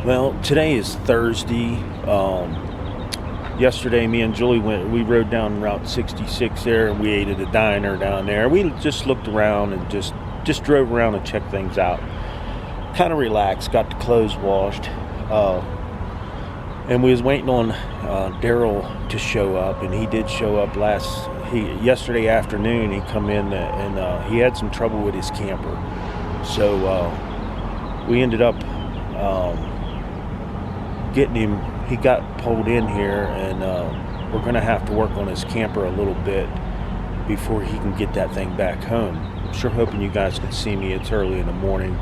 Well, today is Thursday. Yesterday, me and Julie we rode down Route 66 there, and we ate at a diner down there. We just looked around and just drove around and checked things out. Kind of relaxed, got the clothes washed, and we was waiting on Daryl to show up, and he did show up yesterday afternoon. He come in and he had some trouble with his camper, so we ended up getting him. He got pulled in here, and we're gonna have to work on his camper a little bit before he can get that thing back home. I'm sure hoping you guys can see me. It's early in the morning.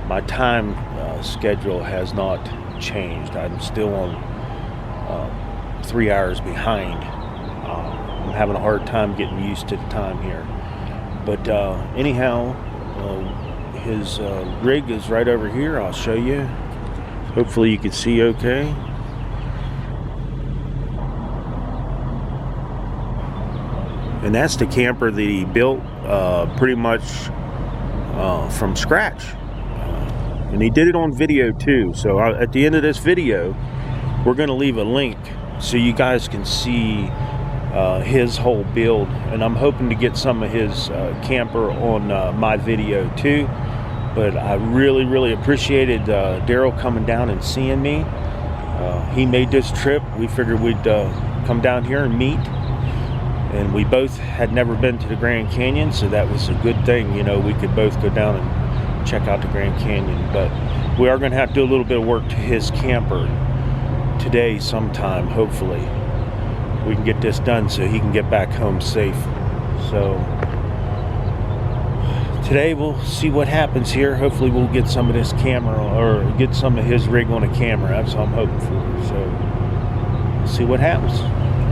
My time schedule has not changed. I'm still on 3 hours behind. I'm having a hard time getting used to the time here, but anyhow, his rig is right over here. I'll show you. Hopefully you can see okay. And that's the camper that he built pretty much from scratch. And he did it on video too. So at the end of this video, we're going to leave a link so you guys can see his whole build. And I'm hoping to get some of his camper on my video too. But I really appreciated Daryl coming down and seeing me. He made this trip. We figured we'd come down here and meet. And we both had never been to the Grand Canyon, so that was a good thing. You know, we could both go down and check out the Grand Canyon. But we are going to have to do a little bit of work to his camper today sometime, hopefully. We can get this done so he can get back home safe. So today we'll see what happens here. Hopefully we'll get some of this camera, or get some of his rig on a camera. That's what I'm hoping for. So we'll see what happens.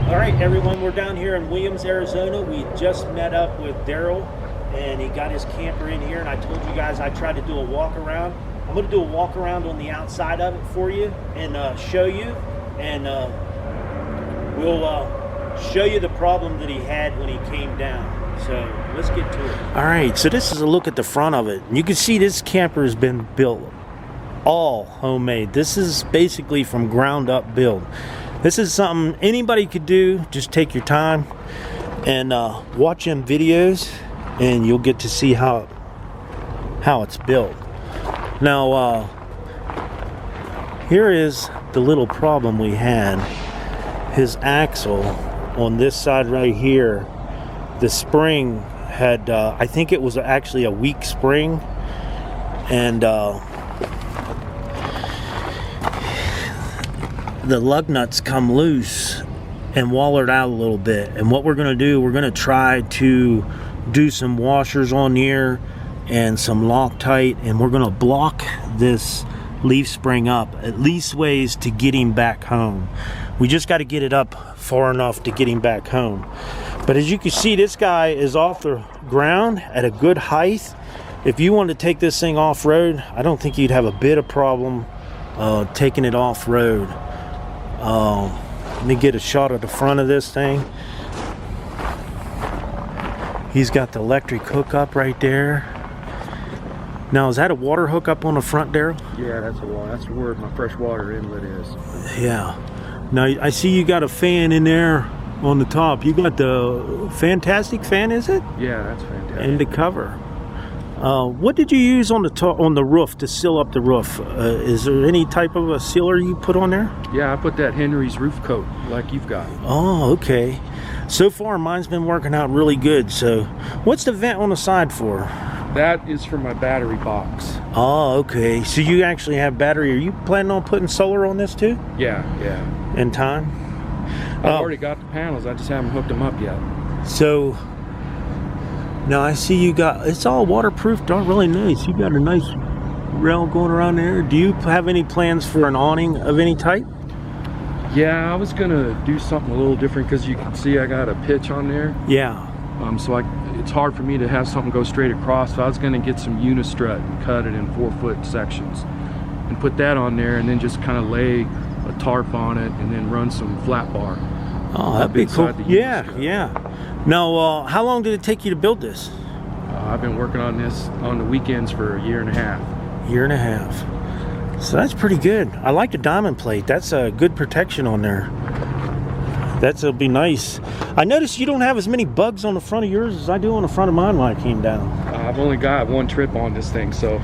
All right, everyone, we're down here in Williams, Arizona. We just met up with Daryl, and he got his camper in here, and I told you guys I tried to do a walk around. I'm going to do a walk around on the outside of it for you and show you, and we'll show you the problem that he had when he came down. So let's get to it. All right, so this is a look at the front of it. You can see this camper has been built all homemade. This is basically from ground up build. This is something anybody could do. Just take your time and watch them videos, and you'll get to see how it's built. Now, here is the little problem we had. His axle on this side right here, the spring had, I think it was actually a weak spring, and the lug nuts come loose and wallered out a little bit. And what we're going to do, we're going to try to do some washers on here and some Loctite, and we're going to block this leaf spring up at least ways to get him back home. We just got to get it up far enough to get him back home. But as you can see, this guy is off the ground at a good height. If you want to take this thing off-road, I don't think you'd have a bit of problem taking it off-road. Let me get a shot of the front of this thing. He's got the electric hookup right there. Now, is that a water hookup on the front, Daryl? Yeah, that's where my fresh water inlet is. Yeah. Now, I see you got a fan in there on the top. You got the Fantastic fan, is it? Yeah, that's fantastic. And the cover. What did you use on the roof to seal up the roof? Is there any type of a sealer you put on there? Yeah, I put that Henry's roof coat like you've got. Oh, okay. So far, mine's been working out really good. So, what's the vent on the side for? That is for my battery box. Oh, okay. So you actually have battery. Are you planning on putting solar on this too? Yeah. In time? I've already got the panels. I just haven't hooked them up yet. So now I see you got, it's all waterproofed, all really nice. You got a nice rail going around there. Do you have any plans for an awning of any type? Yeah, I was gonna do something a little different because you can see I got a pitch on there. Yeah. So it's hard for me to have something go straight across. So I was gonna get some unistrut and cut it in 4-foot sections and put that on there, and then just kind of lay a tarp on it and then run some flat bar. Oh, that'd be cool. Yeah. Now, how long did it take you to build this? I've been working on this on the weekends for a year and a half. Year and a half. So that's pretty good. I like the diamond plate. That's a good protection on there. That'll be nice. I noticed you don't have as many bugs on the front of yours as I do on the front of mine when I came down. I've only got one trip on this thing, so.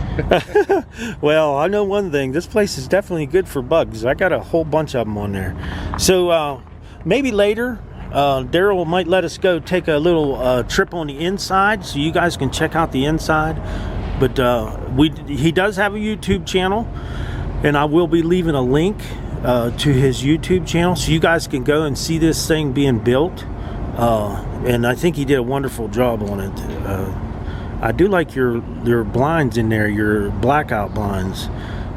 Well, I know one thing. This place is definitely good for bugs. I got a whole bunch of them on there. So maybe later, Daryl might let us go take a little trip on the inside so you guys can check out the inside. But he does have a YouTube channel, and I will be leaving a link to his YouTube channel so you guys can go and see this thing being built. And I think he did a wonderful job on it. I do like your blinds in there, your blackout blinds.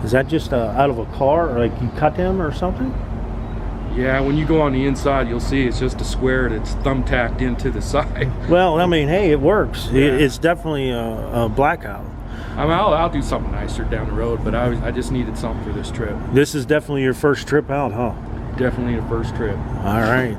Is that just out of a car, or like you cut them or something? Yeah, when you go on the inside, you'll see it's just a square that's thumbtacked into the side. Well, I mean, hey, it works. Yeah. It's definitely a blackout. I mean, I'll do something nicer down the road, but I just needed something for this trip. This is definitely your first trip out, huh? Definitely the first trip. All right.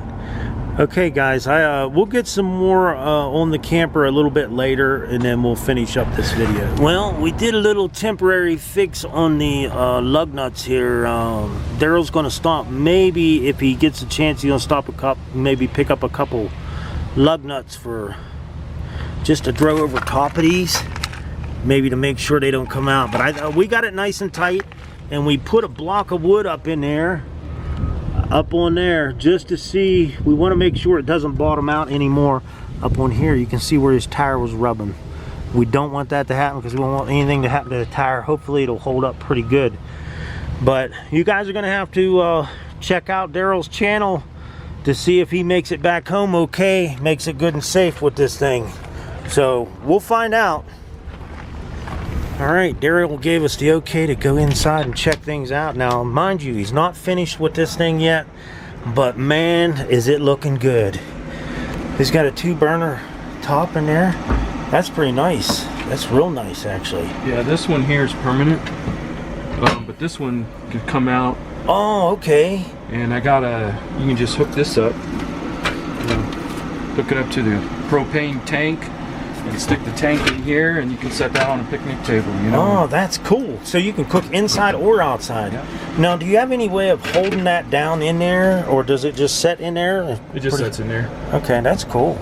Okay, guys, we'll get some more on the camper a little bit later, and then we'll finish up this video. Well, we did a little temporary fix on the lug nuts here. Daryl's going to stop. Maybe if he gets a chance, he's going to stop maybe pick up a couple lug nuts for just to throw over top of these, maybe to make sure they don't come out. But we got it nice and tight, and we put a block of wood up in there, up on there, just to see. We want to make sure it doesn't bottom out anymore. Up on here you can see where his tire was rubbing. We don't want that to happen because we don't want anything to happen to the tire. Hopefully it'll hold up pretty good. But you guys are gonna have to check out Daryl's channel to see if he makes it back home okay, makes it good and safe with this thing. So we'll find out. All right, Daryl gave us the okay to go inside and check things out. Now, mind you, he's not finished with this thing yet, but man, is it looking good. He's got a 2-burner top in there. That's pretty nice. That's real nice, actually. Yeah, this one here is permanent, but this one could come out. Oh, okay. And you can just hook this up, hook it up to the propane tank, and stick the tank in here, and you can set that on a picnic table, you know. Oh, that's cool. So you can cook inside or outside. Yeah. Now, do you have any way of holding that down in there, or does it just set in there? It just sets in there. Okay, that's cool.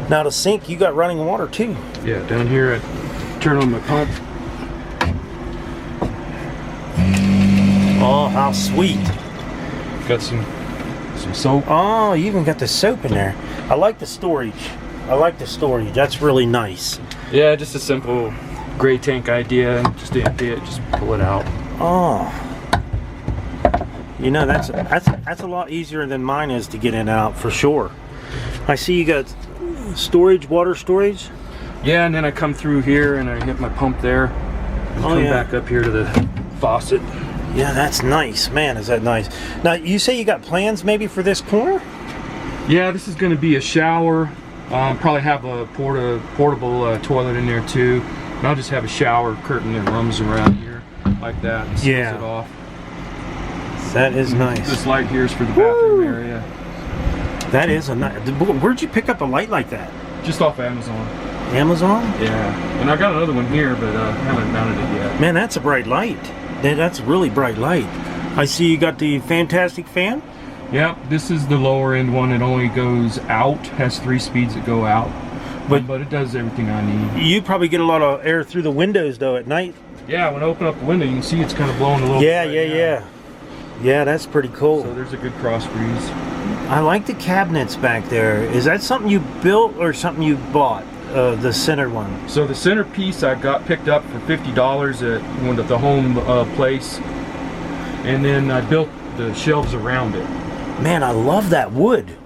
Now the sink, you got running water too. Yeah, down here I turn on my pump. Oh, how sweet. Got some soap. Oh, you even got the soap in there. I like the storage. That's really nice. Yeah, just a simple gray tank idea. Just to empty it, just pull it out. Oh, you know, that's a lot easier than mine is to get in and out, for sure. I see you got storage, water storage. Yeah, and then I come through here and I hit my pump there. And come back up here to the faucet. Yeah, that's nice. Man, is that nice. Now, you say you got plans maybe for this corner? Yeah, this is going to be a shower. Probably have a portable toilet in there too. And I'll just have a shower curtain that runs around here like that and seals it off. That is nice. This light here is for the bathroom area. That is a nice. Where'd you pick up a light like that? Just off Amazon. Amazon? Yeah. And I got another one here, but I haven't mounted it yet. Man, that's a bright light. That's a really bright light. I see you got the Fantastic fan. Yep, this is the lower end one. It only goes out, has 3 speeds that go out, but it does everything I need. You probably get a lot of air through the windows though at night. Yeah, when I open up the window, you can see it's kind of blowing a little bit. Yeah, that's pretty cool. So there's a good cross breeze. I like the cabinets back there. Is that something you built or something you bought? The center one. So the center piece I got picked up for $50 at one of the home place, and then I built the shelves around it. Man, I love that wood.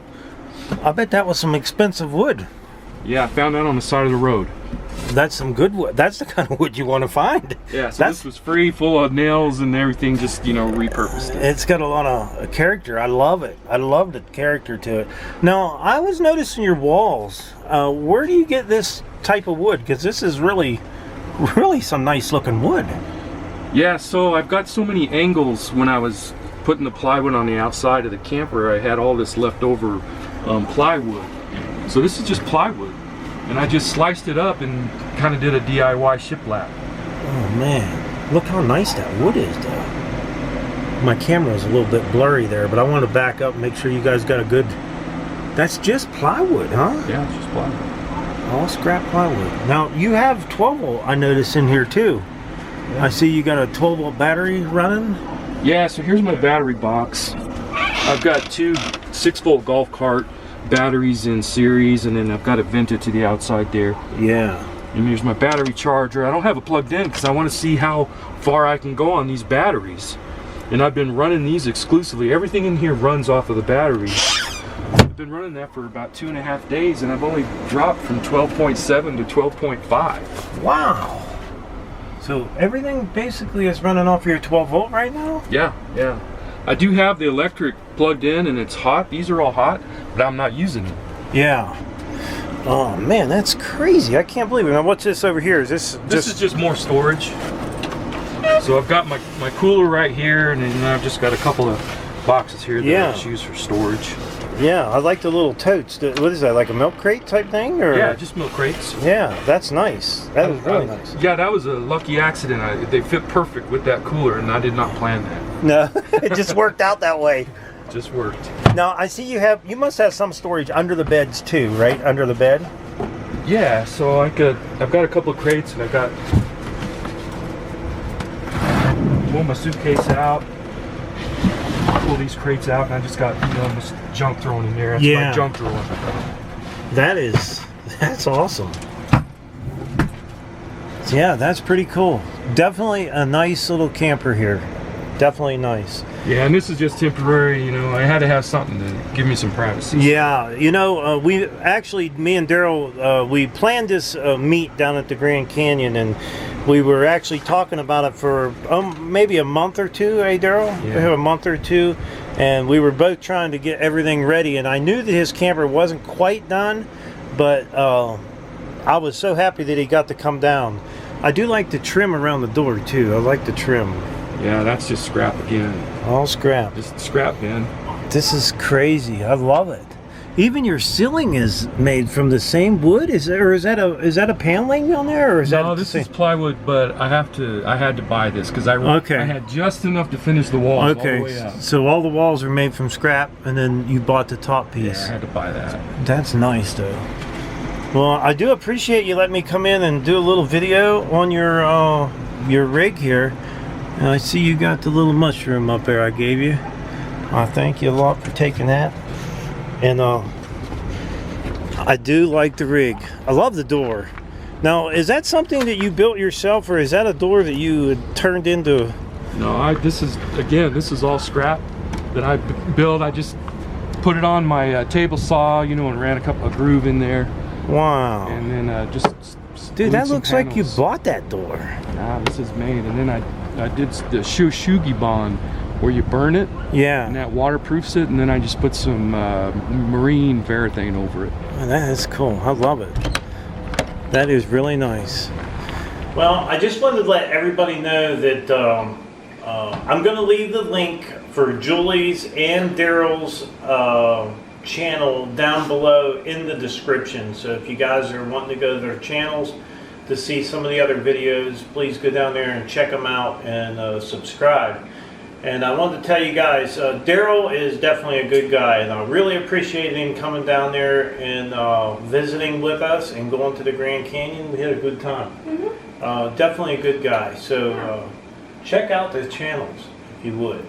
I bet that was some expensive wood. Yeah, I found that on the side of the road. That's some good wood. That's the kind of wood you want to find. Yeah, so this was free, full of nails and everything, just, you know, repurposed it. It's got a lot of character. I love it. I love the character to it. Now, I was noticing your walls. Where do you get this type of wood? Because this is really some nice looking wood. Yeah, so I've got so many angles. When I was putting the plywood on the outside of the camper, I had all this leftover plywood. So this is just plywood. And I just sliced it up and kind of did a DIY shiplap. Oh man. Look how nice that wood is, though. My camera is a little bit blurry there, but I want to back up and make sure you guys got a good... That's just plywood, huh? Yeah, it's just plywood. All scrap plywood. Now, you have 12-volt, I noticed, in here, too. Yeah. I see you got a 12-volt battery running. Yeah, so here's my battery box. I've got two 6-volt golf cart batteries in series, and then I've got it vented to the outside there. Yeah. And here's my battery charger. I don't have it plugged in because I want to see how far I can go on these batteries. And I've been running these exclusively. Everything in here runs off of the battery. I've been running that for about 2.5 days, and I've only dropped from 12.7 to 12.5. Wow. So everything basically is running off your 12-volt right now? Yeah, yeah. I do have the electric plugged in, and it's hot. These are all hot, but I'm not using it. Yeah. Oh man, that's crazy. I can't believe it. Now what's this over here? Is this is just more storage. So I've got my cooler right here, and then I've just got a couple of boxes here that I just use for storage. Yeah, I like the little totes. What is that, like a milk crate type thing? Or? Yeah, just milk crates. Yeah, that's nice. That is really nice. Yeah, that was a lucky accident. They fit perfect with that cooler, and I did not plan that. No, it just worked out that way. Just worked. Now, I see you must have some storage under the beds too, right? Under the bed? Yeah, so I've got a couple of crates, and I've got pull my suitcase out, pull these crates out, and I just got this junk thrown in there. That's my junk drawer. That's awesome. Yeah, that's pretty cool. Definitely a nice little camper here. Definitely nice. Yeah, and this is just temporary, I had to have something to give me some privacy. Yeah, we actually, me and Daryl, we planned this meet down at the Grand Canyon, and we were actually talking about it for maybe a month or two, Daryl? Yeah. A month or two, and we were both trying to get everything ready, and I knew that his camper wasn't quite done, but I was so happy that he got to come down. I do like the trim around the door, too. I like the trim. Yeah, that's just scrap again. All scrap. Just scrap, man. This is crazy. I love it. Even your ceiling is made from the same wood. Is that a paneling on there, or is no? This is plywood, but I had to buy this because I had just enough to finish the walls all the way up. So all the walls are made from scrap, and then you bought the top piece. Yeah, I had to buy that. That's nice, though. Well, I do appreciate you letting me come in and do a little video on your rig here. And I see you got the little mushroom up there I gave you. I thank you a lot for taking that. And I do like the rig. I love the door. Now, is that something that you built yourself, or is that a door that you turned into? No, this is all scrap that I built. I just put it on my table saw, and ran a groove in there. Wow. And then just dude, that looks like you bought that door. Nah, this is made. And then I did the shugi bond, where you burn it. Yeah. And that waterproofs it, and then I just put some marine varathane over it. Oh, that is cool. I love it. That is really nice. Well, I just wanted to let everybody know that I'm going to leave the link for Julie's and Daryl's channel down below in the description. So if you guys are wanting to go to their channels to see some of the other videos, please go down there and check them out and subscribe. And I wanted to tell you guys, Daryl is definitely a good guy, and I really appreciate him coming down there and visiting with us and going to the Grand Canyon. We had a good time. Definitely a good guy. So check out the channels if you would.